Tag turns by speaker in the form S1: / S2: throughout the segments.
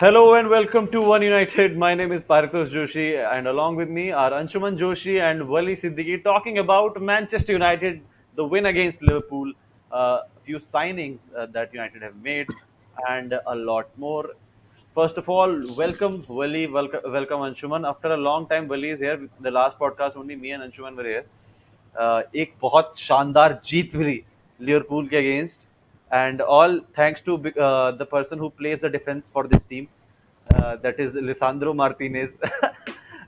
S1: Hello and welcome to One United. My name is Paritosh Joshi, and along with me are Anshuman Joshi and Wali Siddiqui talking about Manchester United, the win against Liverpool, a few signings that United have made, and a lot more. First of all, welcome Wali, welcome Anshuman. After a long time, Wali is here. The last podcast, only me and Anshuman were here. एक बहुत शानदार जीत मिली Liverpool के against and all thanks to the person who plays the defense for this team, that is Lisandro Martinez.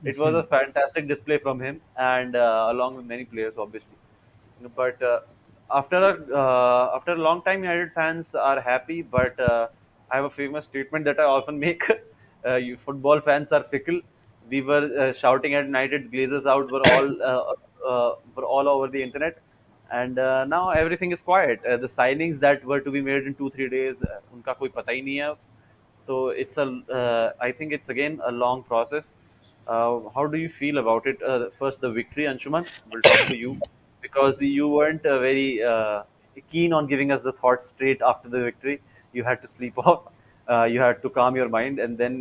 S1: It was a
S2: Mhm.
S1: fantastic display from him and along with many players obviously. But after a long time, United fans are happy. But I have a famous statement that I often make: you football fans are fickle. We were shouting at United Glazers out were all over the internet, and now everything is quiet. The signings that were to be made in 2 3 days, उनका कोई पता ही नहीं है अब. So I think it's again a long process. How do you feel about it? First, the victory, Anshuman. We'll talk to you because you weren't very keen on giving us the thoughts straight after the victory. You had to sleep off. You had to calm your mind, and then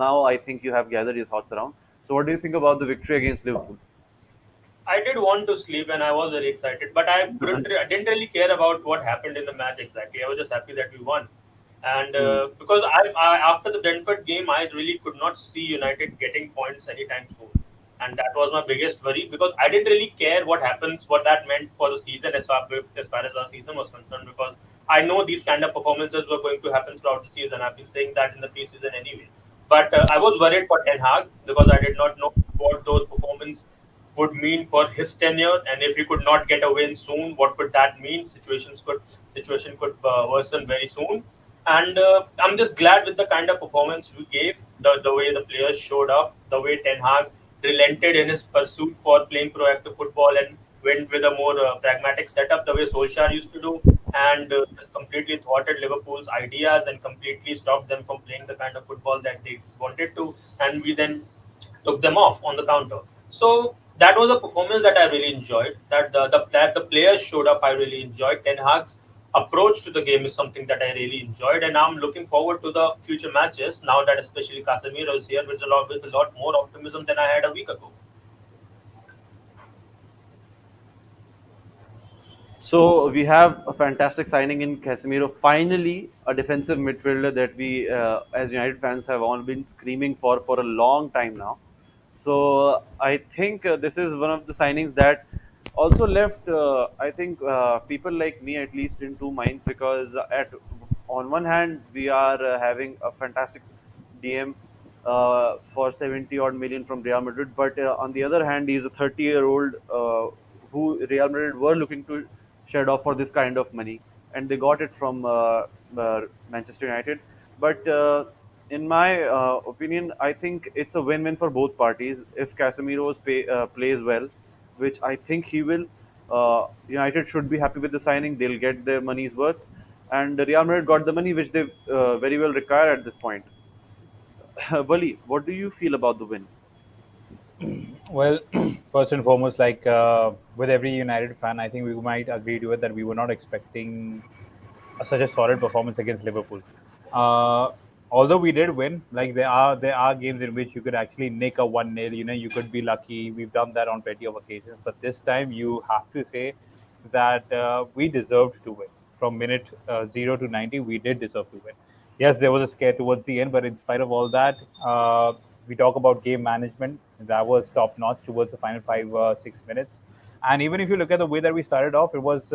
S1: now I think you have gathered your thoughts around. So, what do you think about the victory against Liverpool?
S3: I did want to sleep and I was very excited, but I didn't really care about what happened in the match exactly. I was just happy that we won. And
S1: Hmm.
S3: because after the Brentford game, I really could not see United getting points anytime soon. And that was my biggest worry because I didn't really care what that meant for the season as far as our season was concerned. Because I know these kind of performances were going to happen throughout the season. I've been saying that in the preseason anyway. But I was worried for Ten Hag because I did not know what those performances would mean for his tenure, and if he could not get a win soon, what could that mean? Situation could worsen very soon. And I'm just glad with the kind of performance we gave, the way the players showed up, the way Ten Hag relented in his pursuit for playing proactive football and went with a more pragmatic setup, the way Solskjaer used to do, and just completely thwarted Liverpool's ideas and completely stopped them from playing the kind of football that they wanted to, and we then took them off on the counter. So that was a performance that I really enjoyed. That the players showed up, I really enjoyed. Ten Hag's approach to the game is something that I really enjoyed, and I'm looking forward to the future matches now that especially Casemiro is here with a lot more optimism than I had a week ago.
S1: So we have a fantastic signing in Casemiro. Finally, a defensive midfielder that we, as United fans, have all been screaming for a long time now. So I think this is one of the signings that also left, I think, people like me at least in two minds because at on one hand we are having a fantastic DM for 70 odd million from Real Madrid, but on the other hand he's a 30-year-old who Real Madrid were looking to shed off for this kind of money, and they got it from Manchester United. But in my opinion, I think it's a win-win for both parties. If Casemiro plays well, which I think he will, United should be happy with the signing. They'll get their money's worth, and Real Madrid got the money which they very well require at this point. Wali, what do you feel about the win?
S2: Well, first and foremost, with every United fan, I think we might agree to it that we were not expecting such a solid performance against Liverpool. Uh, Although we did win, like there are games in which you could actually nick a 1-0. You could be lucky. We've done that on plenty of occasions, but this time you have to say that we deserved to win. From minute 0 to 90, we did deserve to win. Yes, there was a scare towards the end, but in spite of all that, we talk about game management. That was top notch towards the final 5 6 minutes. And even if you look at the way that we started off, it was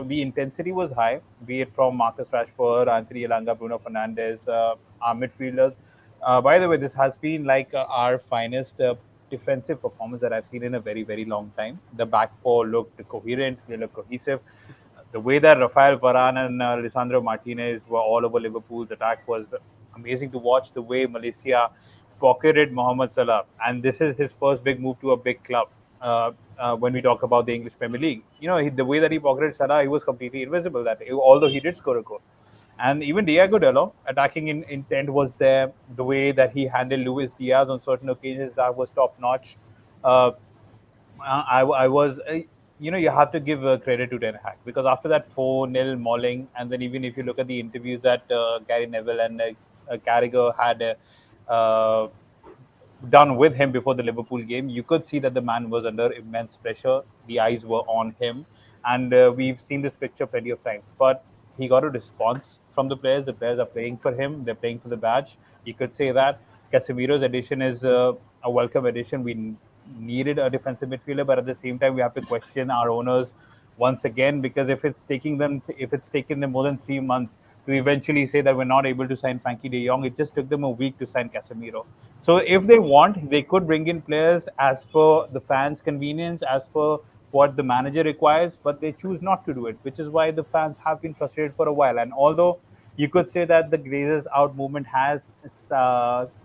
S2: the intensity was high, be it from Marcus Rashford, Anthony Elanga, Bruno Fernandes, our midfielders. By the way, this has been like our finest defensive performance that I've seen in a very, very long time. The back four looked coherent, they looked cohesive. The way that Rafael Varane and Lisandro Martinez were all over Liverpool's attack was amazing to watch. The way Malaysia pocketed Mohamed Salah, and this is his first big move to a big club. When we talk about the English Premier League, the way that he pocketed Salah, he was completely invisible. Although he did score a goal, and even Diego Dallo attacking intent was there. The way that he handled Luis Diaz on certain occasions, that was top notch. Uh, I was, you have to give credit to Ten Hag because after that 4-0 mauling, and then even if you look at the interviews that Gary Neville and Carragher had done with him before the Liverpool game, you could see that the man was under immense pressure. The eyes were on him, and we've seen this picture plenty of times. But he got a response from the players. The players are playing for him. They're playing for the badge. You could say that Casemiro's addition is a welcome addition. We needed a defensive midfielder, but at the same time, we have to question our owners once again, because if it's taken them more than 3 months to eventually say that we're not able to sign Frankie De Jong, it just took them a week to sign Casemiro. So if they want, they could bring in players as per the fans' convenience, as per what the manager requires, but they choose not to do it, which is why the fans have been frustrated for a while. And although you could say that the Glazers out movement has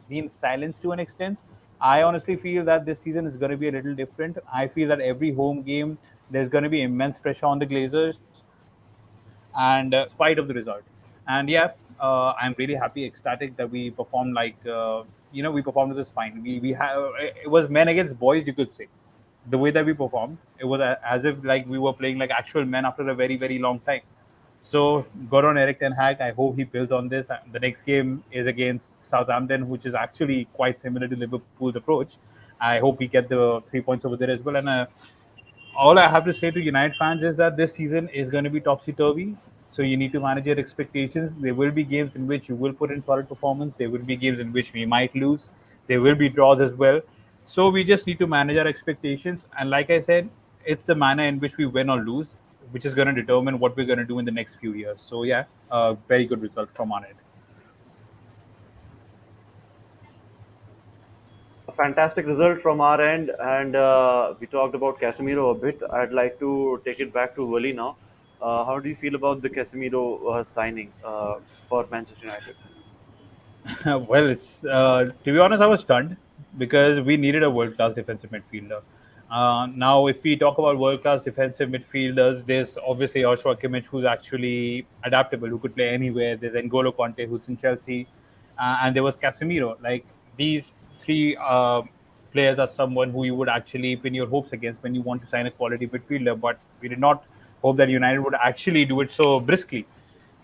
S2: been silenced to an extent, I honestly feel that this season is going to be a little different. I feel that every home game, there's going to be immense pressure on the Glazers, and in spite of the result. And yeah, I'm really happy, ecstatic that we performed we performed this fine. We have it was men against boys, you could say. The way that we performed, it was as if like we were playing like actual men after a very very long time. So good on Eric Ten Hag. I hope he builds on this. The next game is against Southampton, which is actually quite similar to Liverpool's approach. I hope he get the 3 points over there as well. And all I have to say to United fans is that this season is going to be topsy turvy. So you need to manage your expectations. There will be games in which you will put in solid performance. There will be games in which we might lose. There will be draws as well. So we just need to manage our expectations. And like I said, it's the manner in which we win or lose, which is going to determine what we're going to do in the next few years. So yeah, very good result from our end.
S1: A fantastic result from our end, and we talked about Casemiro a bit. I'd like to take it back to Wally now. How do you feel about the Casemiro signing for Manchester United?
S2: Well, it's to be honest, I was stunned because we needed a world class defensive midfielder. Now, if we talk about world class defensive midfielders, there's obviously Joshua Kimmich, who's actually adaptable, who could play anywhere. There's N'Golo Conte, who's in Chelsea, and there was Casemiro. Like these three players are someone who you would actually pin your hopes against when you want to sign a quality midfielder. But we did not hope that United would actually do it so briskly.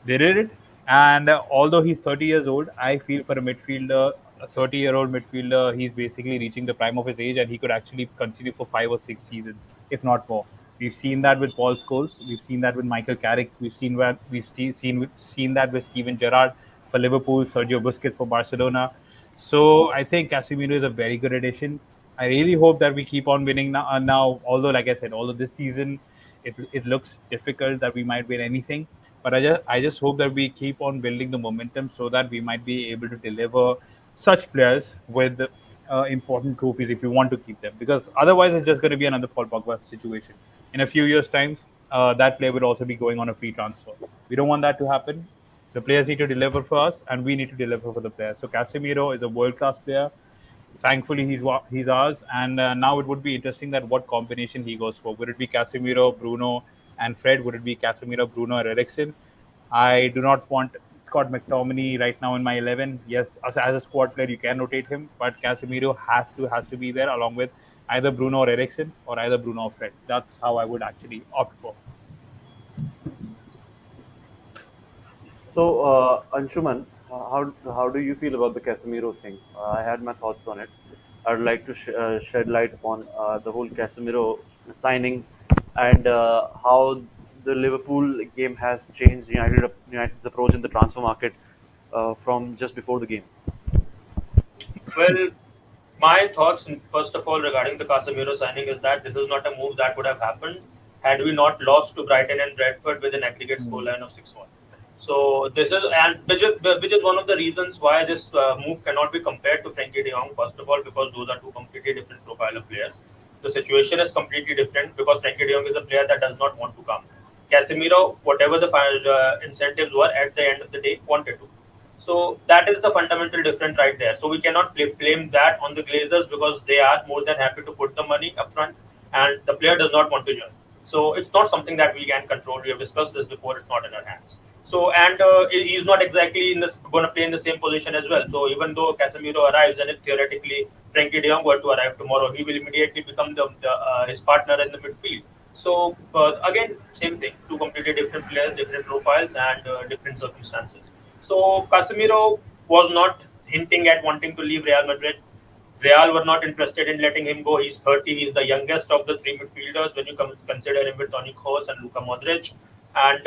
S2: They did it. And although he's 30 years old, I feel for a midfielder, a 30-year-old midfielder, he's basically reaching the prime of his age and he could actually continue for 5 or 6 seasons, if not more. We've seen that with Paul Scholes. We've seen that with Michael Carrick. We've seen that with Steven Gerrard for Liverpool, Sergio Busquets for Barcelona. So I think Casemiro is a very good addition. I really hope that we keep on winning now. Although, like I said, although this season it looks difficult that we might win anything, but I just hope that we keep on building the momentum so that we might be able to deliver such players with important trophies if we want to keep them. Because otherwise, it's just going to be another Paul Pogba situation. In a few years' time, that player will also be going on a free transfer. We don't want that to happen. The players need to deliver for us, and we need to deliver for the players. So Casemiro is a world-class player. Thankfully, he's ours, and now it would be interesting that what combination he goes for. Would it be Casemiro, Bruno, and Fred? Would it be Casemiro, Bruno, or Eriksen? I do not want Scott McTominay right now in my 11. Yes, as a squad player, you can rotate him, but Casemiro has to be there along with either Bruno or Eriksen or either Bruno or Fred. That's how I would actually opt for.
S1: So, Anshuman, how do you feel about the Casemiro thing? I had my thoughts on it. I'd like to shed light upon the whole Casemiro signing and how the Liverpool game has changed United's approach in the transfer market from just before the game.
S3: Well, my thoughts, first of all, regarding the Casemiro signing is that this is not a move that would have happened had we not lost to Brighton and Brentford with an aggregate scoreline of 6-1. So this is and which is one of the reasons why this move cannot be compared to Frankie De Jong. First of all, because those are two completely different profile of players. The situation is completely different because Frankie De Jong is a player that does not want to come. Casemiro, whatever the incentives were at the end of the day, wanted to. So that is the fundamental difference right there. So we cannot blame that on the Glazers because they are more than happy to put the money upfront, and the player does not want to join. So it's not something that we can control. We have discussed this before. It's not in our hands. So and he's not exactly in this going to play in the same position as well. So even though Casemiro arrives, and if theoretically Frankie De Jong were to arrive tomorrow, he will immediately become his partner in the midfield. So again, same thing. Two completely different players, different profiles, and different circumstances. So Casemiro, was not hinting at wanting to leave Real Madrid. Real were not interested in letting him go. He's 30. He's the youngest of the three midfielders when you consider him with Toni Kroos and Luka Modric. And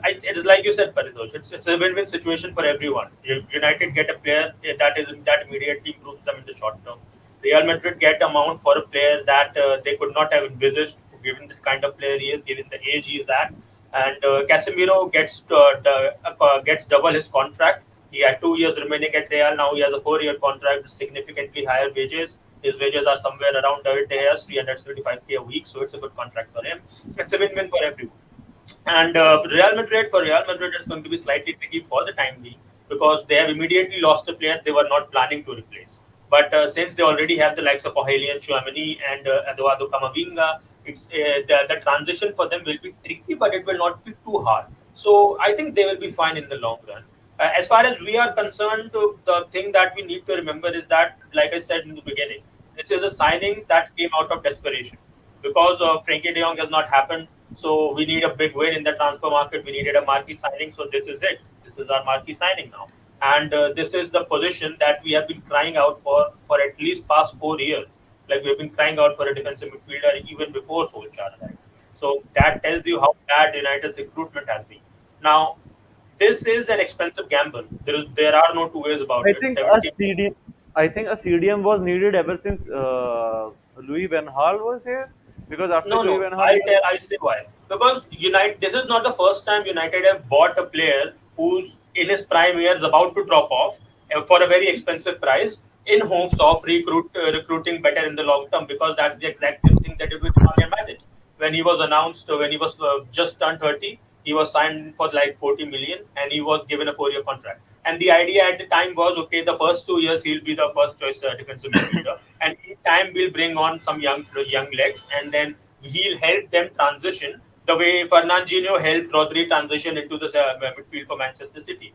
S3: it is like you said, Paritosh. It's a win-win situation for everyone. United get a player that immediately improves them in the short term. Real Madrid get amount for a player that they could not have envisaged, given the kind of player he is, given the age he is at. And Casemiro gets double his contract. He had 2 years remaining at Real. Now he has a 4-year contract with significantly higher wages. His wages are somewhere around David De Gea's 375K a week, so it's a good contract for him. It's a win-win for everyone. And Real Madrid is going to be slightly tricky for the time being because they have immediately lost a player they were not planning to replace. But since they already have the likes of Aurelien Chouameni and Eduardo Camavinga, the transition for them will be tricky, but it will not be too hard. So I think they will be fine in the long run. As far as we are concerned, the thing that we need to remember is that, like I said in the beginning, this is a signing that came out of desperation because Frankie De Jong has not happened. So we need a big win in the transfer market. We needed a marquee signing. So this is it. This is our marquee signing now, and this is the position that we have been crying out for at least past 4 years. Like we've been crying out for a defensive midfielder even before Solskjaer arrived. So that tells you how bad United's recruitment has been. Now, this is an expensive gamble. There are no two ways about
S1: I
S3: it.
S1: think a
S3: 70.
S1: CDM. I think a CDM was needed ever since Louis Van Gaal was here, because after
S3: No,
S1: Louis
S3: no.
S1: Van Gaal left,
S3: I say why. Because United. This is not the first time United have bought a player who's in his prime years about to drop off for a very expensive price in hopes of recruiting better in the long term. Because that's the exact same thing they did with Nemanja Matic when he was announced when he was just turned 30. He was signed for like 40 million and he was given a 4-year contract. And the idea at the time was, okay, the first 2 years he'll be the first choice defensive midfielder, and in time we'll bring on some young legs, and then he'll help them transition the way Fernandinho helped Rodri transition into the midfield for Manchester City.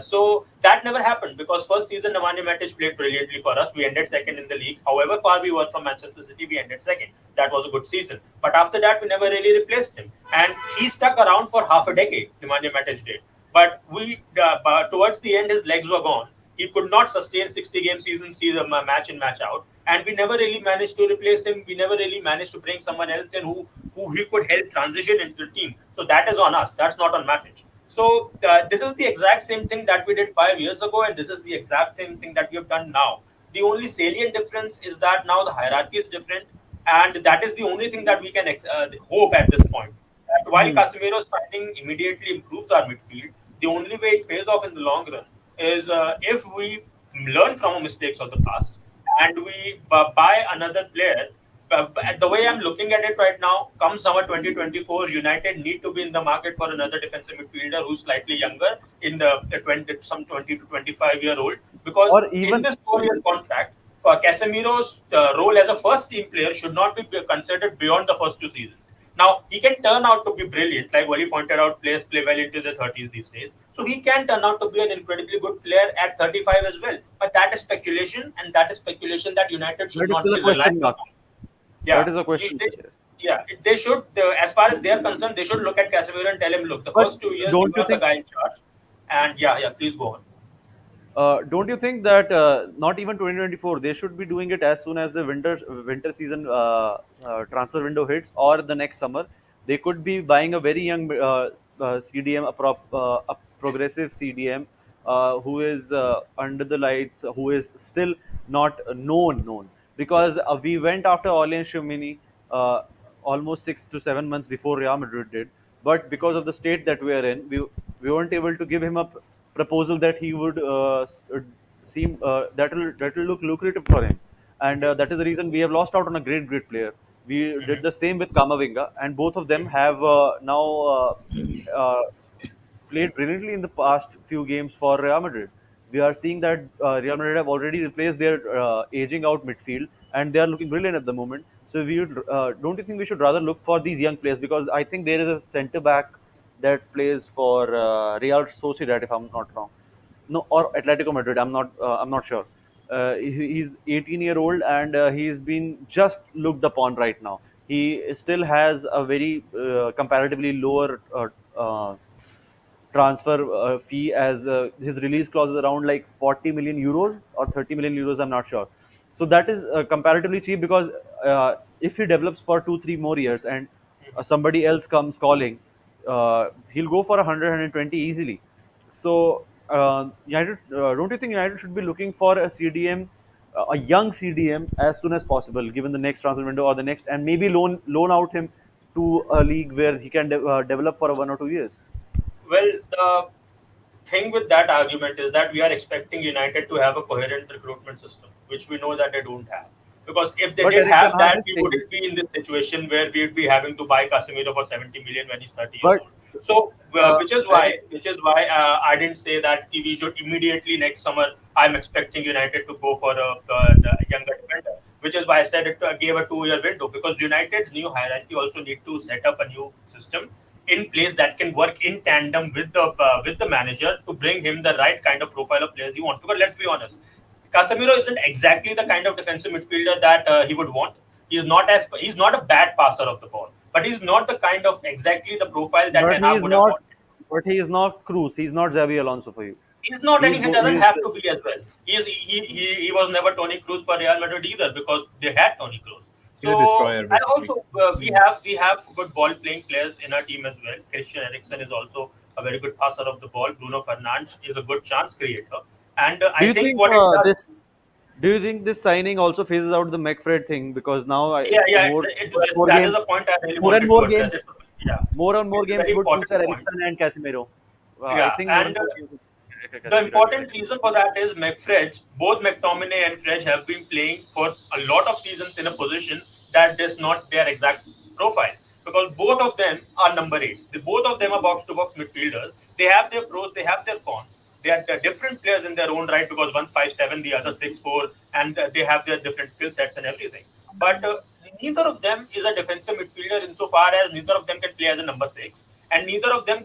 S3: So that never happened because first season Nemanja Matic played brilliantly for us. We ended second in the league. However far we were from Manchester City, we ended second. That was a good season. But after that, we never really replaced him, and he stuck around for half a decade. Nemanja Matic did. But towards the end, his legs were gone. He could not sustain 60 game seasons, see the match in, match out, and we never really managed to replace him. We never really managed to bring someone else in who he could help transition into the team. So that is on us. That's not on Matic. So this is the exact same thing that we did 5 years ago, and this is the exact same thing that we have done now. The only salient difference is that now the hierarchy is different, and that is the only thing that we can hope at this point. That while
S1: hmm.
S3: Casemiro's signing immediately improves our midfield, the only way it pays off in the long run is if we learn from our mistakes of the past and we buy another player. The way I'm looking at it right now, come summer 2024, United need to be in the market for another defensive midfielder who's slightly younger, in the 20 to 25-year-old, because
S1: Or
S3: in
S1: even
S3: this 4-year contract, Casemiro's role as a first team player should not be considered beyond the first 2 seasons. Now, he can turn out to be brilliant, like Wally pointed out, players play well into their 30s these days. So he can turn out to be an incredibly good player at 35 as well. But that is speculation, and that is speculation that United should
S1: that is
S3: not
S1: still
S3: be
S1: a
S3: relying
S1: question mark.
S3: upon.
S1: That
S3: Yeah,
S1: is a
S3: you,
S1: question
S3: they,
S1: mark. Yes.
S3: yeah, they should. As far as they are concerned, they should look at Casemiro and tell him, look, the
S1: But
S3: first 2 years you
S1: don't you
S3: are the
S1: think?
S3: guy in charge, and yeah, please go on.
S1: Don't you think that not even 2024, they should be doing it as soon as the winter season transfer window hits, or the next summer? They could be buying a very young CDM, a progressive CDM, who is under the lights, who is still not known, because we went after Orleans Tchouameni almost 6 to 7 months before Real Madrid did, but because of the state that we are in, we weren't able to give him a proposal that he would seem that will look lucrative for him, and that is the reason we have lost out on a great player. We did
S3: Mhm.
S1: the same with Kamavinga, and both of them have now uh, played brilliantly in the past few games for Real Madrid. We are seeing that Real Madrid have already replaced their aging out midfield, and they are looking brilliant at the moment. So don't you think we should rather look for these young players? Because I think there is a centre back that plays for Real Sociedad, if I'm not wrong, no, or Atletico Madrid. I'm not sure. He's 18-year-old, and he's been just looked upon right now. He still has a very comparatively lower transfer fee, as his release clause is around like 40 million euros or 30 million euros. I'm not sure. So that is comparatively cheap, because if he develops for 2 3 more years and somebody else comes calling, he'll go for 100 easily. So United, don't you think United should be looking for a CDM, a young CDM, as soon as possible, given the next transfer window or the next, and maybe loan out him to a league where he can develop for 1 or 2 years?
S3: Well, the thing with that argument is that we are expecting United to have a coherent recruitment system, which we know that they don't have. Because if they
S1: But
S3: did
S1: Eric Ten
S3: have
S1: Hag
S3: that,
S1: is
S3: we
S1: saying,
S3: wouldn't be in this situation where we'd be having to buy Casemiro for 70 million when he's 30 years
S1: but
S3: old. So,
S1: uh, Eric,
S3: which is why I didn't say that we should immediately next summer. I'm expecting United to go for the younger defender, which is why I said it gave a 2 year window, because United's new hierarchy also need to set up a new system in place that can work in tandem with the manager to bring him the right kind of profile of players he wants. Because let's be honest, Casemiro isn't exactly the kind of defensive midfielder that he would want. He's not a bad passer of the ball, but he's not the kind of exactly the profile that
S1: but
S3: Ten
S1: he
S3: Hag
S1: is
S3: would have
S1: not.
S3: wanted.
S1: But he is not Cruz. He's not Xavi Alonso for you.
S3: He's not, and he
S1: He
S3: doesn't
S1: is.
S3: have to be as well. He was never Tony Cruz for Real Madrid either, because they had Tony Cruz.
S2: He's a
S3: So,
S2: destroyer,
S3: and
S2: basically.
S3: also we have good ball playing players in our team as well. Christian Eriksen is also a very good passer of the ball. Bruno Fernandes is a good chance creator, and
S1: Do
S3: I
S1: you
S3: think
S1: think
S3: what it does.
S1: this? Do you think this signing also phases out the McFred thing, because now
S3: Yeah, yeah,
S1: more and more
S3: that is
S1: games,
S3: a point I really
S1: more and
S3: wanted to
S1: more
S3: address.
S1: games,
S3: Yeah,
S1: more and more
S3: it's a
S1: games
S3: very
S1: would
S3: important
S1: feature
S3: point.
S1: Eriksen and Casemiro. I
S3: Yeah,
S1: think more and
S3: and
S1: more games would feature
S3: the
S1: Casemiro and
S3: important
S1: Eriksen.
S3: reason for that is McFredge, both McTominay and Fredge have been playing for a lot of seasons in a position that is not their exact profile. Because both of them are number eights. Both of them are box to box midfielders. They have their pros, they have their cons. They're different players in their own right, because one's 5'7", the other 6'4", and they have their different skill sets and everything. But neither of them is a defensive midfielder insofar as neither of them can play as a number six, and neither of them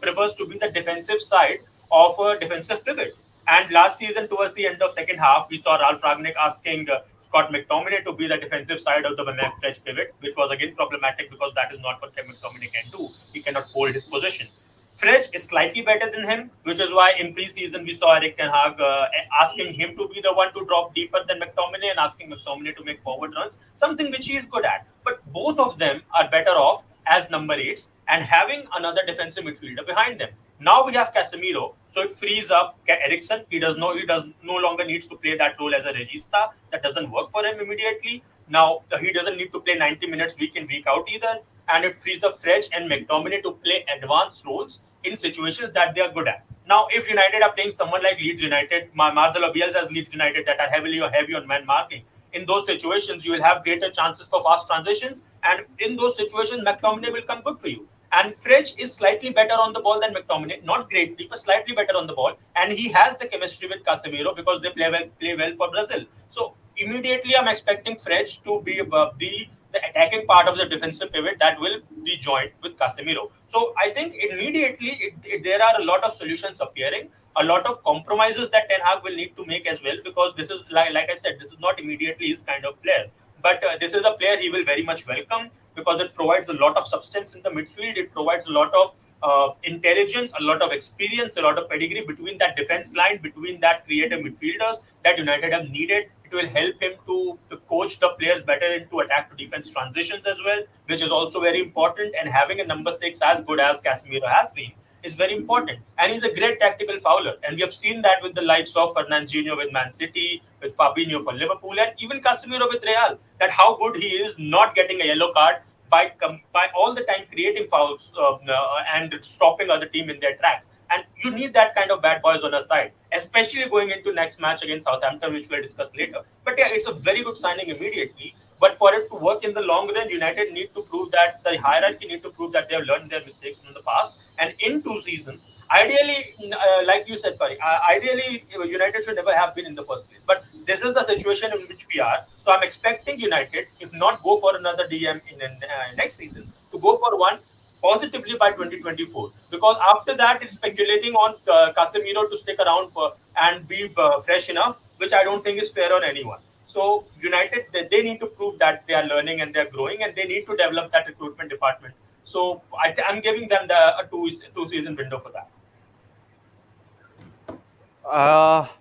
S3: prefers to be the defensive side of a defensive pivot. And last season, towards the end of second half, we saw Ralph Ragnick asking Scott McTominay to be the defensive side of the fresh pivot, which was again problematic, because that is not what McTominay can do. He cannot hold his position. Fridge is slightly better than him, which is why in pre-season we saw Eric Ten Hag asking him to be the one to drop deeper than McTominay and asking McTominay to make forward runs, something which he is good at. But both of them are better off as number eights and having another defensive midfielder behind them. Now we have Casemiro, so it frees up Ericsson. He does no longer needs to play that role as a regista. That doesn't work for him immediately. Now he doesn't need to play 90 minutes week in week out either, and it frees up Fredge and McTominay to play advanced roles in situations that they are good at. Now, if United are playing someone like Leeds United, Marcelo Bielsa's Leeds United, that are heavy on man marking, in those situations you will have greater chances for fast transitions, and in those situations McTominay will come good for you. And Fridge is slightly better on the ball than McTominay, not greatly, but slightly better on the ball, and he has the chemistry with Casemiro because they play well for Brazil. So immediately I'm expecting Fridge to be the attacking part of the defensive pivot that will be joined with Casemiro. So I think immediately there are a lot of solutions appearing, a lot of compromises that Ten Hag will need to make as well, because this is like I said, this is not immediately his kind of player. But this is a player he will very much welcome, because it provides a lot of substance in the midfield. It provides a lot of intelligence, a lot of experience, a lot of pedigree between that defense line, between that creative midfielders that United have needed. It will help him to coach the players better into attack to defense transitions as well, which is also very important. And having a number six as good as Casemiro has been is very important. And he's a great tactical fouler. And we have seen that with the likes of Fernandinho with Man City, with Fabinho for Liverpool, and even Casemiro with Real, that how good he is not getting a yellow card by all the time creating fouls and stopping other team in their tracks. And you need that kind of bad boys on our side, especially going into next match against Southampton, which we'll discuss later. But yeah, it's a very good signing immediately. But for it to work in the long run, United need to prove that the hierarchy need to prove that they have learned their mistakes from the past. And in 2 seasons, ideally, like you said, Pari, ideally United should never have been in the first place. But this is the situation in which we are. So I'm expecting United, if not go for another DM in next season, to go for one positively by 2024, because after that it's speculating on Casemiro to stick around for and be fresh enough, which I don't think is fair on anyone. So United, they need to prove that they are learning and they're growing, and they need to develop that recruitment department. So I'm giving them a two season window for that.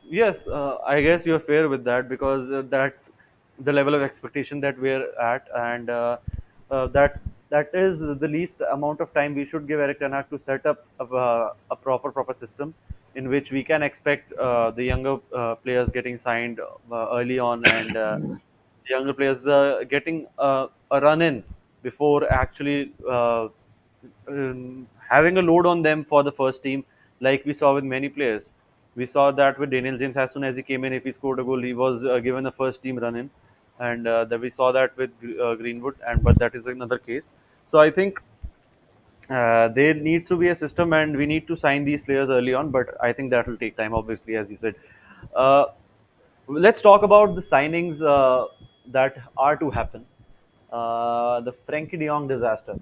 S1: Yes, I guess you're fair with that because that's the level of expectation that we're at, and that is the least amount of time we should give Eric Ten Hag to set up a proper system in which we can expect the younger players getting signed early on, and the younger players getting a run in before actually having a load on them for the first team, like we saw with many players. We saw that with Daniel James. As soon as he came in, if he scored a goal, he was given a first team run in, and that we saw that with Greenwood. And but that is another case. So I think there needs to be a system, and we need to sign these players early on. But I think that will take time, obviously, as you said. Uh, let's talk about the signings that are to happen. The Frankie De Jong disaster,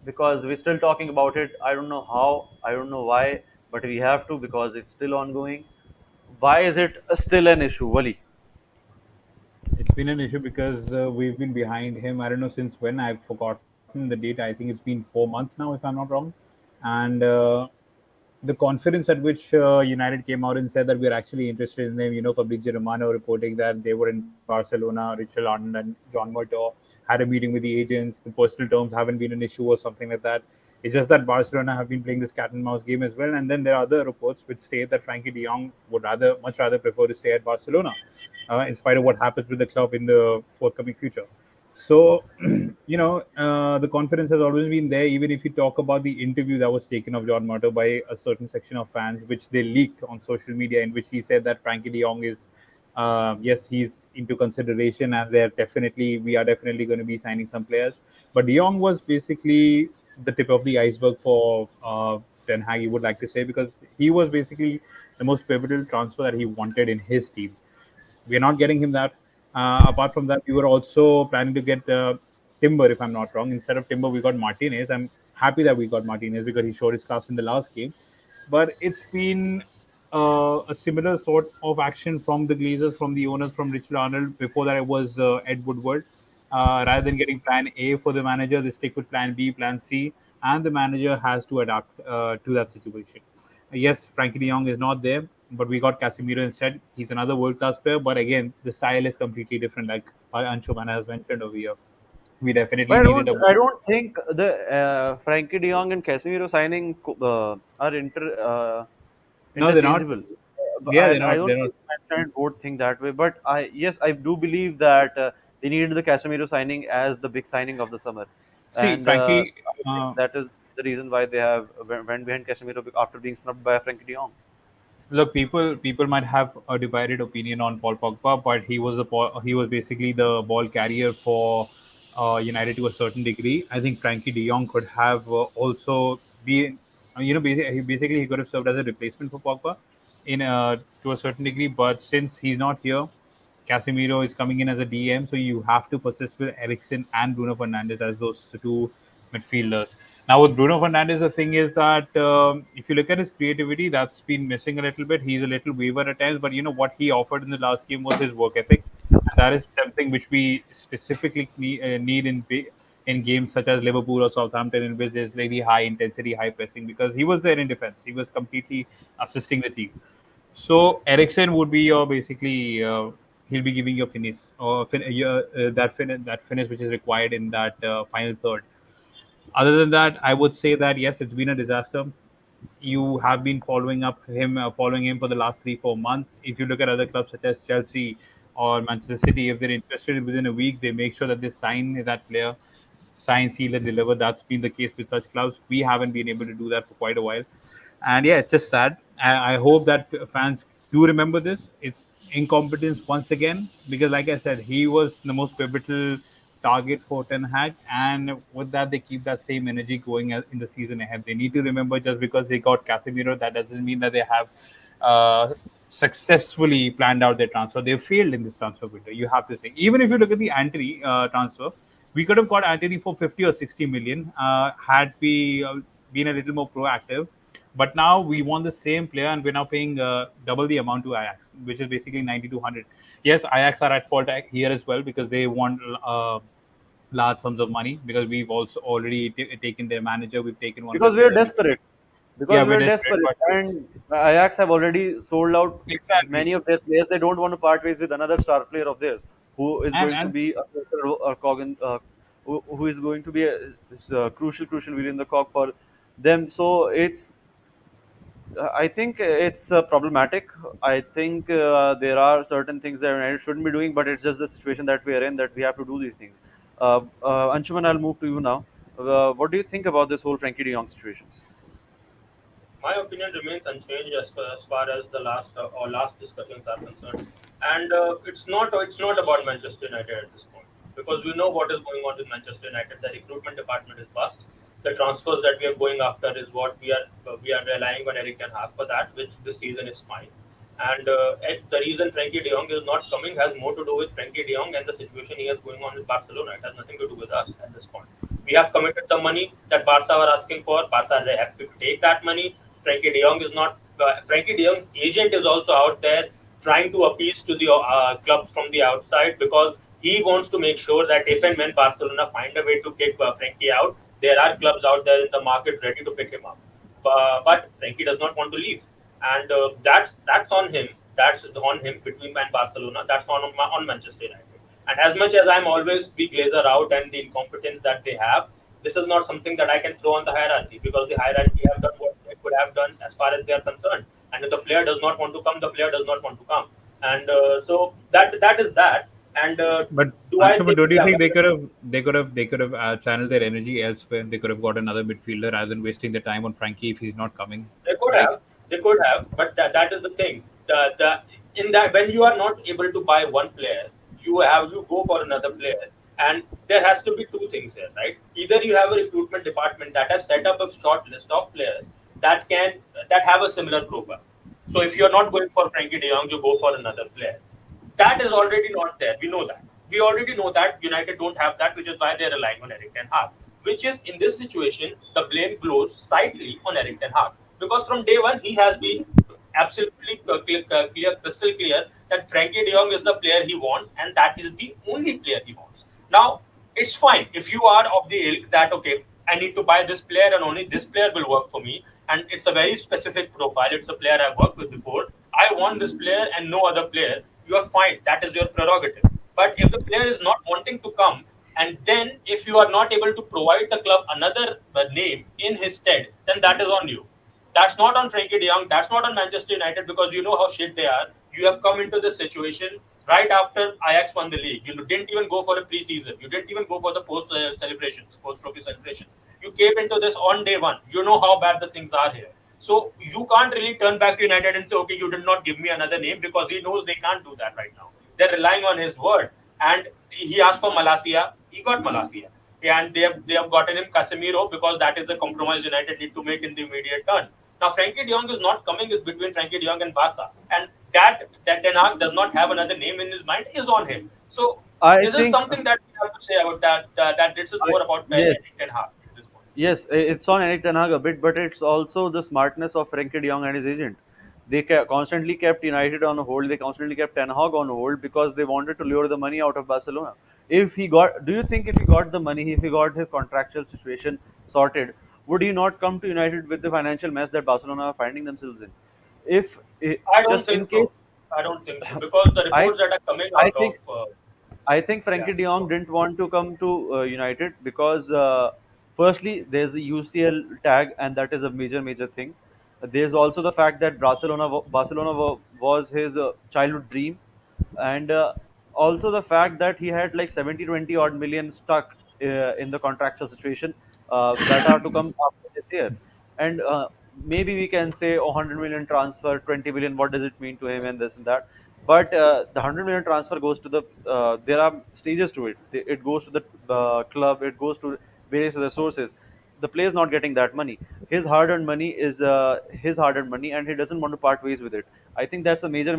S1: because we're still talking about it. I don't know how, I don't know why, but we have to because it's still ongoing. Why is it still an issue, Wali?
S2: It's been an issue because we've been behind him. I don't know since when. I've forgotten the date. I think it's been 4 months now, if I'm not wrong. And the confidence at which United came out and said that we're actually interested in them. Fabrizio Romano reporting that they were in Barcelona, Richard London and John Murtaugh had a meeting with the agents. The personal terms haven't been an issue or something like that. It's just that Barcelona have been playing this cat and mouse game as well. And then there are other reports which state that Frankie De Jong would much rather prefer to stay at Barcelona, in spite of what happens with the club in the forthcoming future. So, the confidence has always been there. Even if you talk about the interview that was taken of John Murtaugh by a certain section of fans, which they leaked on social media, in which he said that Frankie De Jong is, yes, he's into consideration, and we are definitely going to be signing some players. But De Jong was basically the tip of the iceberg for Ten Hag, you would like to say, because he was basically the most pivotal transfer that he wanted in his team. We are not getting him that. Apart from that, we were also planning to get Timber, if I'm not wrong. Instead of Timber, we got Martinez. I'm happy that we got Martinez because he showed his class in the last game. But it's been a similar sort of action from the Glazers, from the owners, from Richard Arnold. Before that, it was Ed Woodward. Rather than getting plan A for the manager, they stick with plan B, plan C, and the manager has to adapt to that situation. Yes, Frankie De Jong is not there, but we got Casemiro instead. He's another world class player, but again, the style is completely different, like Anshu Mana has mentioned over here. We
S1: But
S2: definitely
S1: I
S2: needed
S1: don't,
S2: a.
S1: I don't think the Frankie De Jong and Casemiro signing are
S2: No, they're not.
S1: interchangeable.
S2: Yeah, they're
S1: And I
S2: not.
S1: don't
S2: They're not.
S1: think management would think that way. But yes, I do believe that they needed the Casemiro signing as the big signing of the summer,
S2: See,
S1: and
S2: Frankie,
S1: I think that is the reason why they have went behind Casemiro after being snubbed by Frankie De Jong.
S2: look, people might have a divided opinion on Paul Pogba, but he was basically the ball carrier for United to a certain degree. I think Frankie De Jong could have also been, basically he could have served as a replacement for Pogba in to a certain degree. But since he's not here, Casemiro is coming in as a DM, so you have to persist with Eriksen and Bruno Fernandes as those two midfielders. Now, with Bruno Fernandes, the thing is that if you look at his creativity, that's been missing a little bit. He's a little waver at times, but what he offered in the last game was his work ethic, and that is something which we specifically need in games such as Liverpool or Southampton, in which there's really high intensity, high pressing. Because he was there in defense, he was completely assisting the team. So Ericsson would be your basically he'll be giving you a finish or that finish which is required in that final third. Other than that, I would say that yes, it's been a disaster. You have been following him for the last 3 4 months. If you look at other clubs such as Chelsea or Manchester City, if they're interested within a week, they make sure that they sign that player, sign, seal, and deliver. That's been the case with such clubs. We haven't been able to do that for quite a while, and yeah, it's just sad. I hope that fans do remember this. It's incompetence once again because, like I said, he was the most pivotal target for Ten Hag, and with that, they keep that same energy going in the season ahead. They need to remember just because they got Casemiro, that doesn't mean that they have successfully planned out their transfer. They failed in this transfer window. You have to say, even if you look at the Antony transfer, we could have got Antony for 50 or 60 million had we been a little more proactive. But now we want the same player, and we're now paying double the amount to Ajax, which is basically 90 to 100. Yes, Ajax are at fault here as well because they want large sums of money because we've also already taken their manager, we've taken one of their
S1: because we are
S2: players.
S1: desperate.
S2: Yeah,
S1: Because we
S2: we're
S1: are
S2: desperate,
S1: desperate,
S2: but
S1: and Ajax have already sold out
S2: exactly.
S1: many of their players. They don't want to part ways with another star player of theirs, who is
S2: And
S1: going to
S2: and
S1: be a cog in, who is going to be a crucial wheel in the cog for them. So I think it's problematic. I think there are certain things that United shouldn't be doing, but it's just the situation that we are in that we have to do these things. Anshuman, I'll move to you now. What do you think about this whole Frankie De Jong situation?
S3: My opinion remains unchanged as far as the last discussions are concerned, and it's not about Manchester United at this point because we know what is going on with Manchester United. The recruitment department is bust. The transfers that we are going after is what we are relying on Eric Ten Hag for that, which this season is fine. And the reason Frankie De Jong is not coming has more to do with Frankie De Jong and the situation he has going on with Barcelona. It has nothing to do with us at this point. We have committed the money that Barca were asking for. Barca are happy to take that money. Frankie De Jong is not. Frankie De Jong's agent is also out there trying to appease to the clubs from the outside because he wants to make sure that if and when Barcelona find a way to kick Frankie out, there are clubs out there in the market ready to pick him up. But Frankie does not want to leave, and that's on him. That's on him between and Barcelona. That's on Manchester United. And as much as I'm always big Glazer out and the incompetence that they have, this is not something that I can throw on the hierarchy because the hierarchy have done what they could have done as far as they are concerned. And if the player does not want to come, the player does not want to come. And so that is that. And
S2: but
S3: do I
S2: Anshuman,
S3: think?
S2: don't you
S3: Yeah,
S2: think they could have channeled their energy elsewhere? They could have got another midfielder rather than wasting their time on Frankie if he's not coming,
S3: they could
S2: right?
S3: have, but that is the thing. In that when you are not able to buy one player, you go for another player, and there has to be two things here, right? Either you have a recruitment department that has set up a short list of players that have a similar profile. So if you are not going for Frankie De Jong, you go for another player. That is already not there. We know that. We already know that United don't have that, which is why they're relying on Eric Ten Hag. Which is in this situation, the blame glows slightly on Eric Ten Hag because from day one he has been absolutely crystal clear that Frankie De Jong is the player he wants, and that is the only player he wants. Now it's fine if you are of the ilk that okay, I need to buy this player and only this player will work for me, and it's a very specific profile. It's a player I've worked with before. I want this player and no other player. You are fine. That is your prerogative. But if the player is not wanting to come, and then if you are not able to provide the club another name in his stead, then that is on you. That's not on Frankie De Jong. That's not on Manchester United because you know how shit they are. You have come into this situation right after Ajax won the league. You didn't even go for a preseason. You didn't even go for the post celebrations, post trophy celebrations. You came into this on day one. You know how bad the things are here. So you can't really turn back to United and say, okay, you did not give me another name because he knows they can't do that right now. They're relying on his word. And he asked for Malasia. He got Malasia. And they have gotten him Casemiro because that is the compromise United need to make in the immediate turn. Now Frankie De Jong is not coming is between Frankie De Jong and Barca, and that Ten Hag does not have another name in his mind is on him. So
S1: I
S3: this is
S1: think
S3: something that we have to say about that this is
S1: I
S3: more about
S1: yes.
S3: Eric Ten Hag at this point.
S1: Yes, it's on Eric Ten Hag a bit, but it's also the smartness of Frenkie de Jong and his agent. They constantly kept United on hold. They constantly kept Ten Hag on hold because they wanted to lure the money out of Barcelona. If he got, do you think if he got the money, if he got his contractual situation sorted, would he not come to United with the financial mess that Barcelona are finding themselves in? If
S3: I don't
S1: just in
S3: think
S1: case,
S3: so. I don't think so because the
S1: I
S3: reports that are coming
S1: I
S3: out of
S1: think I think
S3: yeah.
S1: Frankie De Jong didn't want to come to United because, firstly, there's a UCL tag, and that is a major thing. There's also the fact that was his childhood dream, and also the fact that he had like 70-20 odd million stuck in the contractual situation that are to come after this year. And maybe we can say, oh, 100 million transfer, 20 million, what does it mean to him, and this and that. But the 100 million transfer goes to the, there are stages to it. It goes to the club, it goes to various other sources. The player is not getting that money. His hard-earned money is his hard-earned money, and he doesn't want to part ways with it. I think that's a major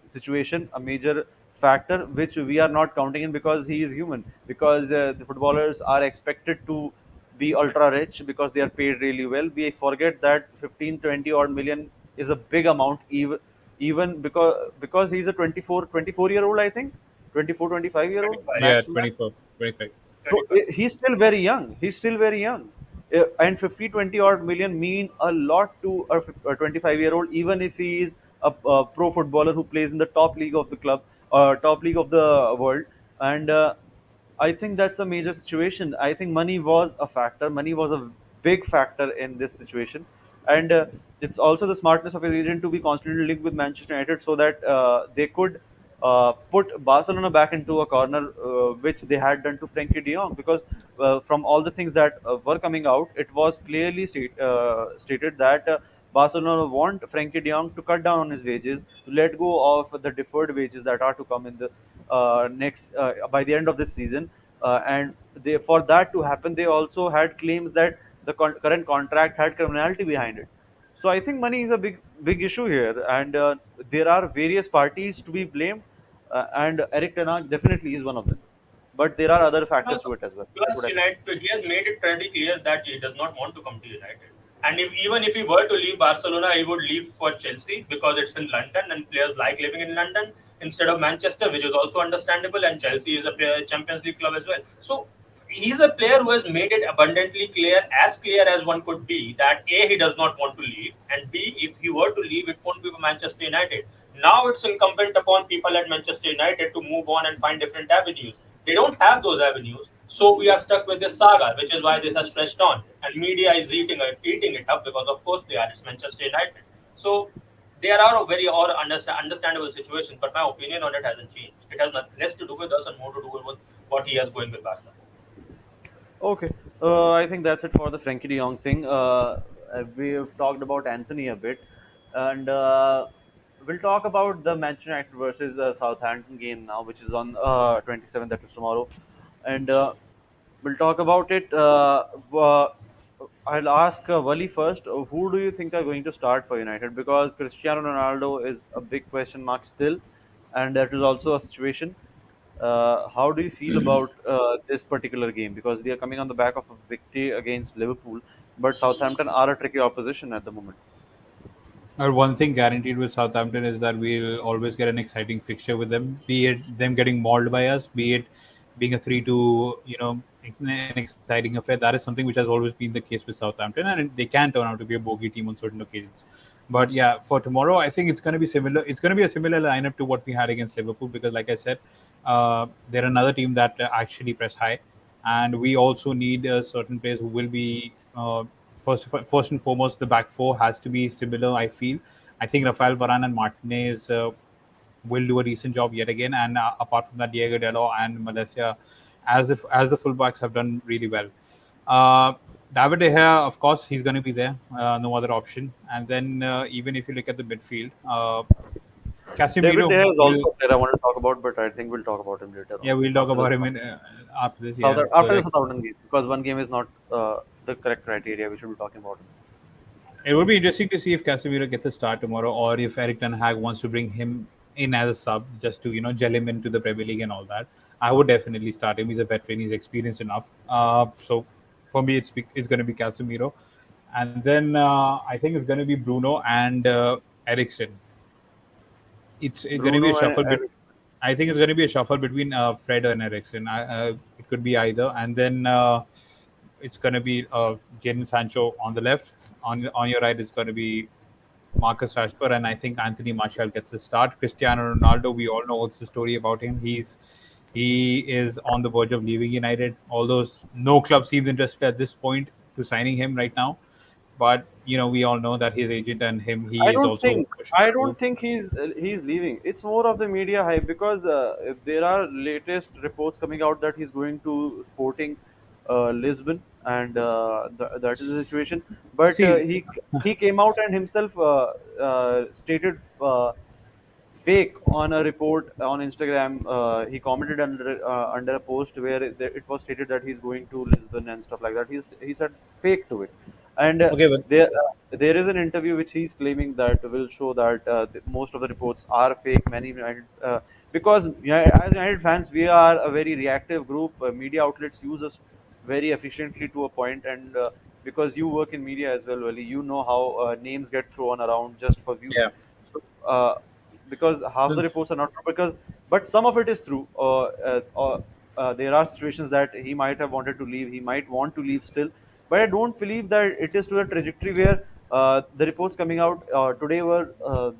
S1: situation, a major factor which we are not counting in because he is human. Because the footballers are expected to be ultra rich because they are paid really well. We forget that 15-20 odd million is a big amount, even because he's a 24 year old, I think 24 25 year old
S3: 25.
S2: Yeah,
S1: max to max.
S2: 24. Correct, correct.
S1: So
S3: 25.
S1: he's still very young. He's still very young. And 50, 20 odd million mean a lot to a 25-year-old, even if he is a pro footballer who plays in the top league of the club, top league of the world. And I think that's a major situation. I think money was a factor. Money was a big factor in this situation. And it's also the smartness of his agent to be constantly linked with Manchester United so that they could put Barcelona back into a corner, which they had done to Frankie de Jong. Because from all the things that were coming out, it was clearly stated that Barcelona want Frankie de Jong to cut down on his wages, to let go of the deferred wages that are to come in the next by the end of this season. And for that to happen, they also had claims that the current contract had criminality behind it. So I think money is a big issue here, and there are various parties to be blamed, and Eric Ten Hag definitely is one of them. But there are other factors
S3: Plus,
S1: to it as well. That's
S3: plus
S1: what I think.
S3: United, he has made it pretty clear that he does not want to come to United. And if even if he were to leave Barcelona, he would leave for Chelsea because it's in London and players like living in London instead of Manchester, which is also understandable. And Chelsea is a Champions League club as well. So he's a player who has made it abundantly clear as one could be, that A, he does not want to leave, and B, if he were to leave, it won't be for Manchester United. Now it's incumbent upon people at Manchester United to move on and find different avenues. They don't have those avenues, so we are stuck with this saga, which is why this has stretched on, and media is eating it up because, of course, they are. It's Manchester United, so there are a very or understandable situation. But my opinion on it hasn't changed. It has nothing less to do with us and more to do with what he has going with Barca.
S1: Okay, I think that's it for the Frankie De Jong thing. We've talked about Anthony a bit, and we'll talk about the Manchester United versus Southampton game now, which is on 27th, that is tomorrow, and we'll talk about it. I'll ask Wally first. Who do you think are going to start for United? Because Cristiano Ronaldo is a big question mark still, and that is also a situation. How do you feel about this particular game? Because we are coming on the back of a victory against Liverpool, but Southampton are a tricky opposition at the moment.
S2: One thing guaranteed with Southampton is that we'll always get an exciting fixture with them, be it them getting mauled by us, be it being a 3-2, an exciting affair. That is something which has always been the case with Southampton, and they can turn out to be a bogey team on certain occasions. But yeah, for tomorrow, I think it's going to be similar. It's going to be a similar lineup to what we had against Liverpool because, like I said, they're another team that actually press high, and we also need certain players who will be first and foremost, the back four has to be similar. I feel. I think Rafael Varane and Martinez will do a decent job yet again. And apart from that, Diego Dello and Malaysia, as the fullbacks have done really well. Uh, David De Gea, of course, he's going to be there. No other option. And then even if you look at the midfield,
S1: David De
S2: Casemiro
S1: Gea is
S2: will.
S1: also a player I want to talk about, but I think we'll talk about him later on
S2: Yeah, we'll talk
S1: after the
S2: about him in after this.
S1: South
S2: Yeah. So
S1: after the
S2: like
S1: Southampton game, because one game is not the correct criteria. We should be talking about him.
S2: it would be interesting to see if Casemiro gets a start tomorrow, or if Eric Ten Hag wants to bring him in as a sub just to gel him into the Premier League and all that. I would definitely start him. He's a veteran. He's experienced enough. So for me, it's going to be Casemiro, and then I think it's going to be Bruno and Ericsson. It's going to be a
S1: Bruno and
S2: shuffle. I think it's going to be a shuffle between Fred and Ericsson. It could be either, and then it's going to be Jadon Sancho on the left. On your right, it's going to be Marcus Rashford, and I think Anthony Martial gets a start. Cristiano Ronaldo, we all know what's the story about him. He is on the verge of leaving United, although no club seems interested at this point to signing him right now. But we all know that his agent and him, he
S1: I
S2: is
S1: don't
S2: also
S1: think
S2: pushing
S1: I
S2: to move.
S1: don't think he's leaving. It's more of the media hype because if there are latest reports coming out that he's going to Sporting Lisbon, and that is the situation. But
S2: See,
S1: he came out and himself stated fake on a report on Instagram. He commented under a post where it was stated that he's going to Lisbon and stuff like that. He said fake to it, and
S2: okay, but
S1: there is an interview which he's claiming that will show that most of the reports are fake. Many United, because as United fans, we are a very reactive group. Media outlets use us very efficiently to a point, and because you work in media as well, Wally, you know how names get thrown around just for views.
S2: yeah.
S1: So, because half the reports are not true, because but some of it is true. there are situations that he might have wanted to leave, he might want to leave still, but I don't believe that it is to a trajectory where the reports coming out today were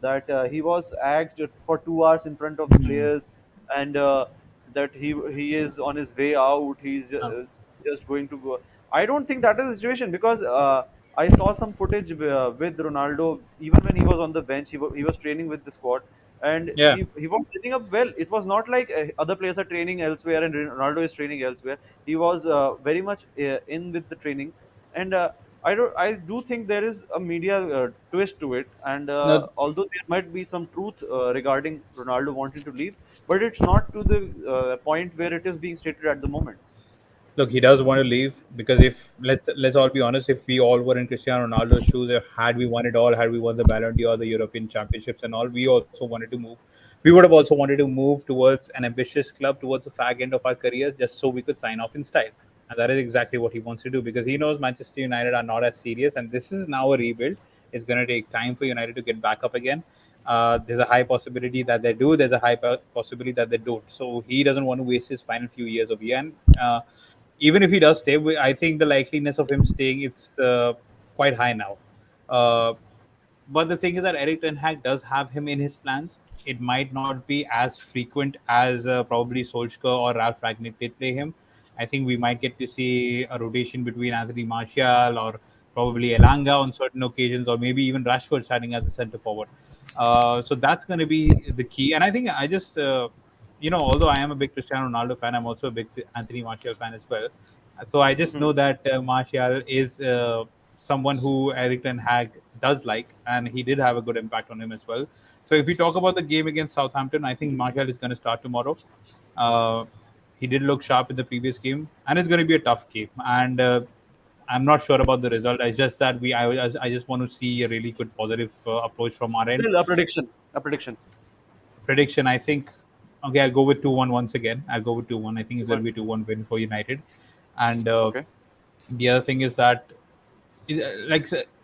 S1: that he was axed for 2 hours in front of the
S2: Hmm.
S1: players, and that he is on his way out. He's
S2: Uh,
S1: just going to go. I don't think that is the situation because I saw some footage with Ronaldo even when he was on the bench. He was training with the squad, and
S2: yeah.
S1: he was setting up well. It was not like other players are training elsewhere and Ronaldo is training elsewhere. He was very much in with the training, and I do think there is a media twist to it, and
S2: No,
S1: although there might be some truth regarding Ronaldo wanting to leave, but it's not to the point where it is being stated at the moment.
S2: look, he does want to leave because if let's all be honest, if we all were in Cristiano Ronaldo's shoes, if had we won it all, had we won the Ballon d'Or, the European Championships, and all, we also wanted to move. We would have also wanted to move towards an ambitious club towards the fag end of our career, just so we could sign off in style. And that is exactly what he wants to do because he knows Manchester United are not as serious, and this is now a rebuild. It's going to take time for United to get back up again. There's a high possibility that they do. There's a high possibility that they don't. So he doesn't want to waste his final few years of year. And even if he does stay, I think the likeliness of him staying is quite high now. Uh, but the thing is that Eric Ten Hag does have him in his plans. It might not be as frequent as probably Solskjaer or Ralph Ragnick did play him. I think we might get to see a rotation between Anthony Martial or probably Elanga on certain occasions, or maybe even Rashford starting as a centre forward. So that's going to be the key. And I think although I am a big Cristiano Ronaldo fan, I'm also a big Anthony Martial fan as well. So I just
S1: Mhm.
S2: know that Martial is someone who Eric Ten Hag does like, and he did have a good impact on him as well. So if we talk about the game against Southampton, I think Martial is going to start tomorrow. Uh, he did look sharp in the previous game, and it's going to be a tough game. And I'm not sure about the result. It's just that I just want to see a really good positive approach from our end.
S1: Still a prediction. A prediction.
S2: Prediction, I think. Okay, I'll go with 2-1 once again. I'll go with 2-1. I think it's going to
S1: One.
S2: be 2-1 win for United. And
S1: Okay.
S2: the other thing is that,